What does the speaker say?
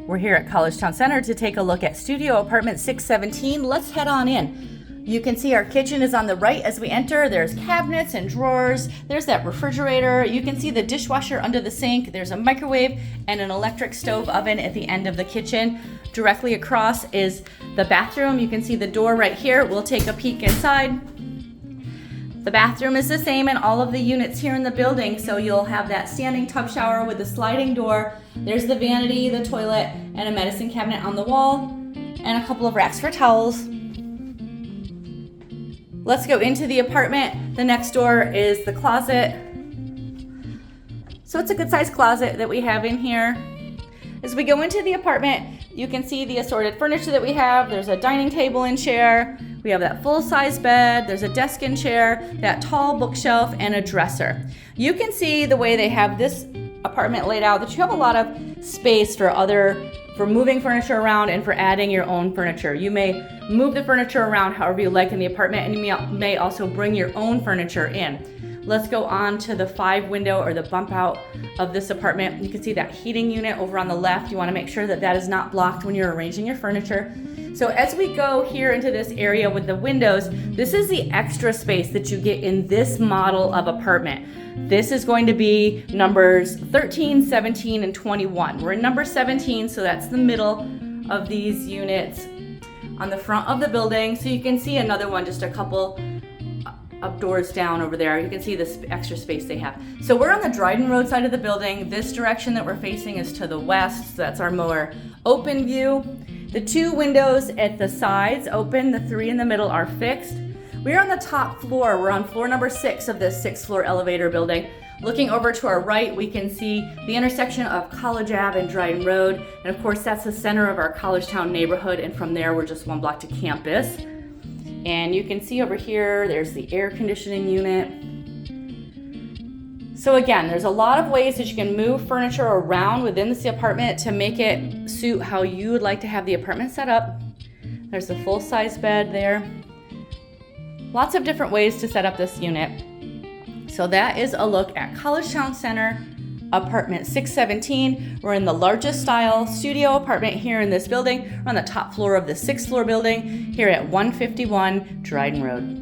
We're here at Collegetown Center to take a look at studio apartment 617. Let's head on in. You can see our kitchen is on the right as we enter. There's cabinets and drawers. There's that refrigerator. You can see the dishwasher under the sink. There's a microwave and an electric stove oven at the end of the kitchen. Directly across is the bathroom. You can see the door right here. We'll take a peek inside. The bathroom is the same in all of the units here in the building, so you'll have that standing tub shower with the sliding door. There's the vanity, the toilet, and a medicine cabinet on the wall, and a couple of racks for towels. Let's go into the apartment. The next door is the closet. So it's a good sized closet that we have in here. As we go into the apartment, you can see the assorted furniture that we have. There's a dining table and chair. We have that full-size bed. There's a desk and chair, that tall bookshelf, and a dresser. You can see the way they have this apartment laid out that you have a lot of space for moving furniture around and for adding your own furniture. You may move the furniture around however you like in the apartment, and you may also bring your own furniture in. Let's go on to the 5 window or the bump out of this apartment. You can see that heating unit over on the left. You want to make sure that that is not blocked when you're arranging your furniture. So as we go here into this area with the windows, this is the extra space that you get in this model of apartment. This is going to be numbers 13, 17, and 21. We're in number 17, so that's the middle of these units on the front of the building. So you can see another one just a couple up doors down over there. You can see this extra space they have. So we're on the Dryden Road side of the building. This direction that we're facing is to the west, so that's our more open view. The 2 windows at the sides open, the 3 in the middle are fixed. We're on the top floor. We're on floor number 6 of this 6-floor elevator building. Looking over to our right, we can see the intersection of College Ave and Dryden Road. And of course, that's the center of our Collegetown neighborhood. And from there, we're just 1 block to campus. And you can see over here, there's the air conditioning unit. So again, there's a lot of ways that you can move furniture around within this apartment to make it suit how you would like to have the apartment set up. There's the full-size bed there. Lots of different ways to set up this unit. So that is a look at Collegetown Center, apartment 617. We're in the largest style studio apartment here in this building. We're on the top floor of the 6th floor building here at 151 Dryden Road.